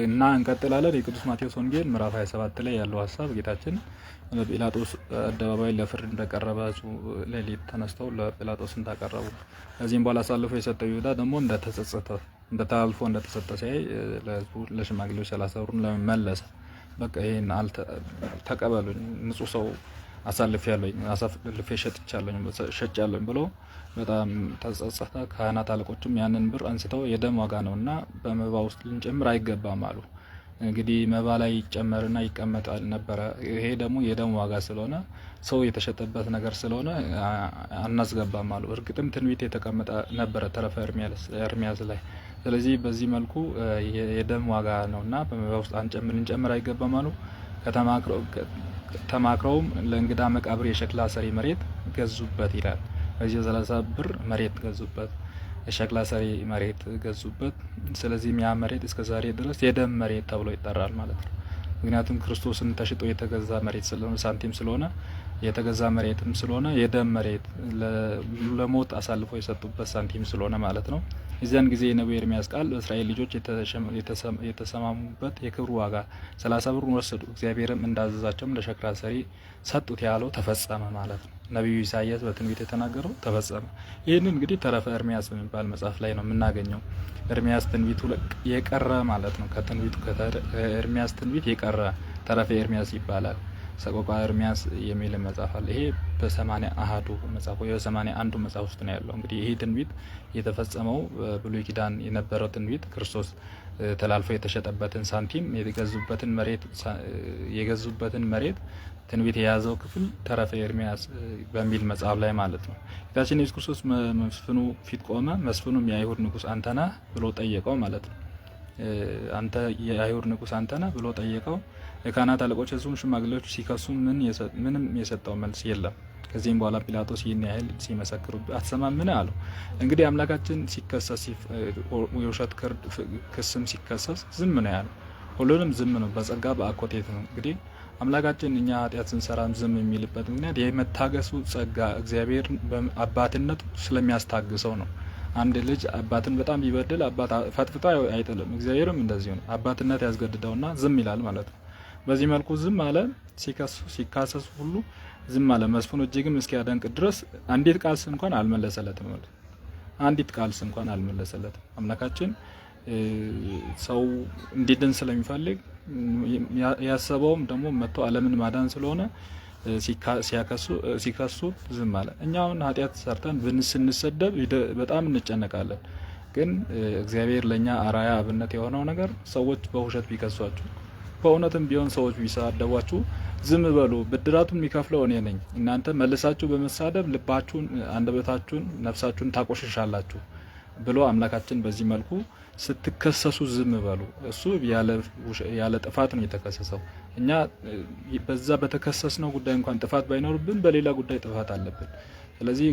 እና እንቀጥላለን። የቅዱስ ማቴዎስ ወንጌል ምዕራፍ 27 ላይ ያለው ሀሳብ ጌታችን ለጲላጦስ አደባባይ ለፍርድ እንደቀረበ ሌሊት ተነስተው ለጲላጦስ እንዳቀረቡ ከዚህም በኋላ አሳልፎ የሰጠው ይሁዳ ደግሞ እንደተጸጸተ እንደታልፎ እንደተሰጠ ሲያይ ለህዝቡ ለሽማግሌዎች 30 ብሩን ለመመለሰ በቃ ይሄን ተቀበሉኝ ንጹህ ሰው አሳልፌ ሸጫለሁኝ ብሎ በጣም ተጸጸተ። ካህናት አለቆችም ያንን ብር አንስተው የደም ዋጋ ነውና በመባ ውስጥ ልንጨምር አይገባም አሉ። እንግዲህ መባ ላይ ይጨመርና ይቀመጣል ነበረ። ይሄ ደግሞ የደም ዋጋ ስለሆነ ሰው የተሸጠበት ነገር ስለሆነ አናስገባም አሉ። እርግጥም ትንቢት የተቀመጠ ነበረ ተረፈ ኤርሚያስ ላይ። ስለዚህ በዚህ መልኩ የደም ዋጋ ነውና በመባ ውስጥ ልንጨምር አይገባም አሉ። ተማክረውም ለእንግዳ መቃብር የሸክላ ሰሪ መሬት ገዙበት ይላል። በዚህ 30 ብር መሬት ገዙበት፣ የሸክላ ሰሪ መሬት ገዙበት። ስለዚህ ያ መሬት እስከ ዛሬ ድረስ የደም መሬት ተብሎ ይጠራል ማለት ነው። ምክንያቱም ክርስቶስን ተሽጦ የተገዛ መሬት ስለሆነ ሳንቲም ስለሆነ የተገዛ መሬትም ስለሆነ የደም መሬት ለሞት አሳልፎ የሰጡበት ሳንቲም ስለሆነ ማለት ነው። የዚያን ጊዜ የነቢዩ ኤርሚያስ ቃል በእስራኤል ልጆች የተሰማሙበት የክብሩ ዋጋ 30 ብር ወሰዱ፣ እግዚአብሔርም እንዳዘዛቸውም ለሸክላ ሰሪ ሰጡት ያለው ተፈጸመ ማለት ነው። ነቢዩ ኢሳያስ በትንቢት የተናገረው ተፈጸመ። ይህንን እንግዲህ ተረፈ ኤርሚያስ በሚባል መጽሐፍ ላይ ነው የምናገኘው። ኤርሚያስ ትንቢቱ የቀረ ማለት ነው። ከኤርሚያስ ትንቢት የቀረ ተረፈ ኤርሚያስ ይባላል። ሰቆቃ ኤርሚያስ የሚል መጽሐፍ አለ። ይሄ በ81ዱ መጽሐፍ ወይ በ81ዱ መጽሐፍ ውስጥ ነው ያለው። እንግዲህ ይሄ ትንቢት የተፈጸመው ብሉይ ኪዳን የነበረው ትንቢት ክርስቶስ ተላልፎ የተሸጠበትን ሳንቲም የገዙበትን መሬት ትንቢት የያዘው ክፍል ተረፈ ኤርሚያስ በሚል መጽሐፍ ላይ ማለት ነው። ጌታችን ኢየሱስ ክርስቶስ መስፍኑ ፊት ቆመ። መስፍኑም የአይሁድ ንጉሥ አንተ ነህ ብሎ ጠየቀው ማለት ነው። አንተ የአይሁድ ንጉሥ አንተ ነህ ብሎ ጠየቀው። የካህናት አለቆች ሕዝቡን ሽማግሌዎች ሲከሱ ምንም የሰጠው መልስ የለም። ከዚህም በኋላ ጲላጦስ ይህን ያህል ሲመሰክሩ አትሰማምን አለው። እንግዲህ አምላካችን ሲከሰስ የውሸት ክስም ሲከሰስ ዝም ነው ያለው። ሁሉንም ዝም ነው፣ በጸጋ በአኮቴት ነው። እንግዲህ አምላካችን እኛ ኃጢአት ስንሰራም ዝም የሚልበት ምክንያት የመታገሱ ጸጋ እግዚአብሔር አባትነቱ ስለሚያስታግሰው ነው። አንድ ልጅ አባትን በጣም ቢበድል አባት ፈጥፍጦ አይጥልም። እግዚአብሔርም እንደዚሁ ነው። አባትነት ያስገድደውና ዝም ይላል ማለት ነው። በዚህ መልኩ ዝም አለ። ሲካሰሱ ሁሉ ዝም አለ። መስፍኑ እጅግም እስኪያደንቅ ድረስ አንዲት ቃል እንኳን አልመለሰለትም። አንዲት ቃል እንኳን አልመለሰለትም። አምላካችን ሰው እንዲድን ስለሚፈልግ ያሰበውም ደግሞ መጥቶ ዓለምን ማዳን ስለሆነ ሲከሱት ዝም አለ። እኛ አሁን ኃጢአት ሰርተን ስንሰደብ በጣም እንጨነቃለን። ግን እግዚአብሔር ለእኛ አራያ አብነት የሆነው ነገር ሰዎች በውሸት ቢከሷችሁ፣ በእውነትም ቢሆን ሰዎች ቢሳደቧችሁ ዝም በሉ፣ ብድራቱን የሚከፍለው እኔ ነኝ። እናንተ መልሳችሁ በመሳደብ ልባችሁን፣ አንደበታችሁን፣ ነፍሳችሁን ታቆሽሻላችሁ ብሎ አምላካችን በዚህ መልኩ ስትከሰሱ ዝም በሉ። እሱ ያለ ጥፋት ነው የተከሰሰው። እኛ በዛ በተከሰስነው ጉዳይ እንኳን ጥፋት ባይኖርብን በሌላ ጉዳይ ጥፋት አለብን። ስለዚህ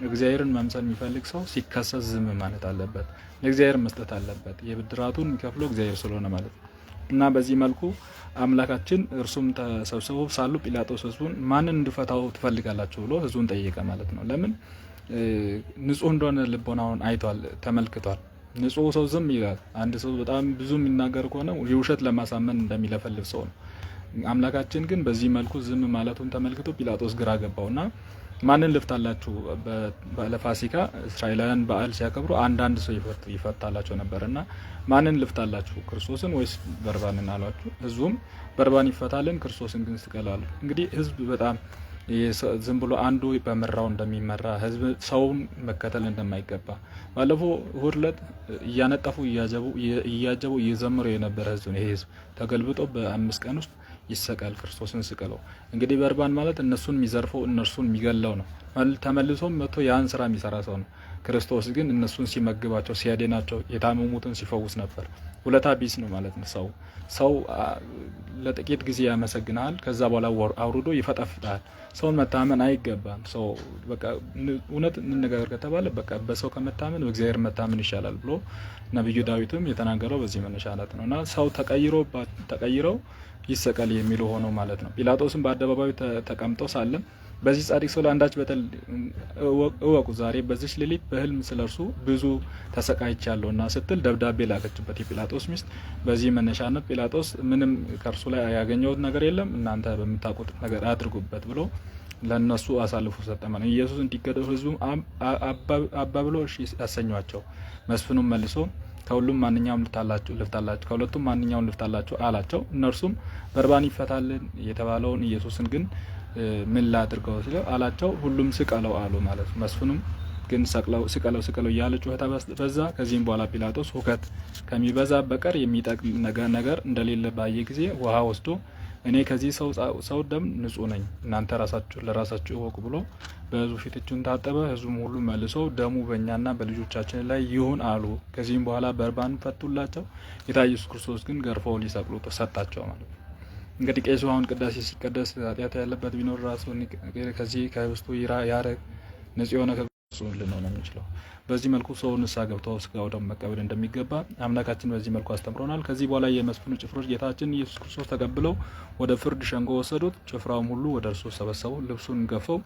እግዚአብሔርን መምሰል የሚፈልግ ሰው ሲከሰስ ዝም ማለት አለበት፣ ለእግዚአብሔር መስጠት አለበት። የብድራቱን የሚከፍለው እግዚአብሔር ስለሆነ ማለት ነው። እና በዚህ መልኩ አምላካችን እርሱም ተሰብስበው ሳሉ ጲላጦስ ሕዝቡን ማንን እንድፈታው ትፈልጋላችሁ ብሎ ሕዝቡን ጠየቀ ማለት ነው። ለምን? ንጹህ እንደሆነ ልቦናውን አይቷል፣ ተመልክቷል። ንጹህ ሰው ዝም ይላል። አንድ ሰው በጣም ብዙ የሚናገር ከሆነ የውሸት ለማሳመን እንደሚለፈልፍ ሰው ነው። አምላካችን ግን በዚህ መልኩ ዝም ማለቱን ተመልክቶ ጲላጦስ ግራ ገባውና ማንን ልፍታላችሁ? በዓለ ፋሲካ እስራኤላውያን በዓል ሲያከብሩ አንዳንድ ሰው ይፈታላቸው ነበርና ማንን ልፍታላችሁ? ክርስቶስን ወይስ በርባንን አሏቸው። ህዝቡም በርባን ይፈታልን፣ ክርስቶስን ግን ስቀላሉ። እንግዲህ ህዝብ በጣም ዝም ብሎ አንዱ በመራው እንደሚመራ ህዝብ ሰውን መከተል እንደማይገባ ባለፈው እሁድ ዕለት እያነጠፉ እያጀቡ እየዘመሩ የነበረ ህዝብ ነው። ይሄ ህዝብ ተገልብጦ በ5 ቀን ውስጥ ይሰቀል፣ ክርስቶስን ስቀለው። እንግዲህ በርባን ማለት እነሱን የሚዘርፈው እነርሱን የሚገለው ነው። ተመልሶም መጥቶ ያን ስራ የሚሰራ ሰው ነው። ክርስቶስ ግን እነሱን ሲመግባቸው፣ ሲያድናቸው፣ የታመሙትን ሲፈውስ ነበር። ውለታ ቢስ ነው ማለት ነው። ሰው ለጥቂት ጊዜ ያመሰግናል፣ ከዛ በኋላ አውርዶ ይፈጠፍጣል። ሰውን መታመን አይገባም። ሰው በቃ እውነት እንነጋገር ከተባለ በቃ በሰው ከመታመን በእግዚአብሔር መታመን ይሻላል ብሎ ነብዩ ዳዊትም የተናገረው በዚህ መነሻነት ነውና ሰው ተቀይረው ይሰቀል የሚሉ ሆኖ ማለት ነው። ጲላጦስም በአደባባዩ ተቀምጦ ሳለ በዚህ ጻድቅ ሰው አንዳች በደል እወቁ፣ ዛሬ በዚች ሌሊት በህልም ስለርሱ ብዙ ተሰቃይቻለሁና ስትል ደብዳቤ ላከችበት የጲላጦስ ሚስት። በዚህ መነሻነት ጲላጦስ ምንም ከእርሱ ላይ ያገኘሁት ነገር የለም፣ እናንተ በምታውቁት ነገር አድርጉበት ብሎ ለነሱ አሳልፎ ሰጠ። ማለት ኢየሱስ እንዲገደሉ ህዝቡ አባብሎ እሺ ያሰኟቸው። መስፍኑም መልሶ ከሁለቱም ማንኛውም ልፍታላችሁ አላቸው። እነርሱም በርባን ይፈታልን የተባለውን ኢየሱስን ግን ምን ላድርገው ሲለው አላቸው። ሁሉም ስቀለው አሉ ማለት ነው። መስፍኑም ግን ስቀለው እያለ ጩኸት በዛ። ከዚህም በኋላ ጲላጦስ ሁከት ከሚበዛ በቀር የሚጠቅም ነገር እንደሌለ ባየ ጊዜ ውሃ ወስዶ እኔ ከዚህ ሰው ደም ንጹሕ ነኝ፣ እናንተ ለራሳችሁ እወቁ ብሎ በህዝቡ ፊት እጁን ታጠበ። ህዝቡም ሁሉ መልሶ ደሙ በእኛና በልጆቻችን ላይ ይሁን አሉ። ከዚህም በኋላ በርባን ፈቱላቸው። ጌታ ኢየሱስ ክርስቶስ ግን ገርፈው ሊሰቅሉ ሰጣቸው ማለት ነው። እንግዲህ ቄሱ አሁን ቅዳሴ ሲቀደስ ኃጢአት ያለበት ቢኖር ራሱ ከዚህ ከህብስቱ ያረግ ንጹሕ የሆነ ልንሆን ነው የሚችለው። በዚህ መልኩ ሰው ንስሐ ገብተው ስጋው ደሙ መቀበል እንደሚገባ አምላካችን በዚህ መልኩ አስተምሮናል። ከዚህ በኋላ የመስፍኑ ጭፍሮች ጌታችን ኢየሱስ ክርስቶስ ተቀብለው ወደ ፍርድ ሸንጎ ወሰዱት። ጭፍራውም ሁሉ ወደ እርሱ ሰበሰቡ፣ ልብሱን ገፈው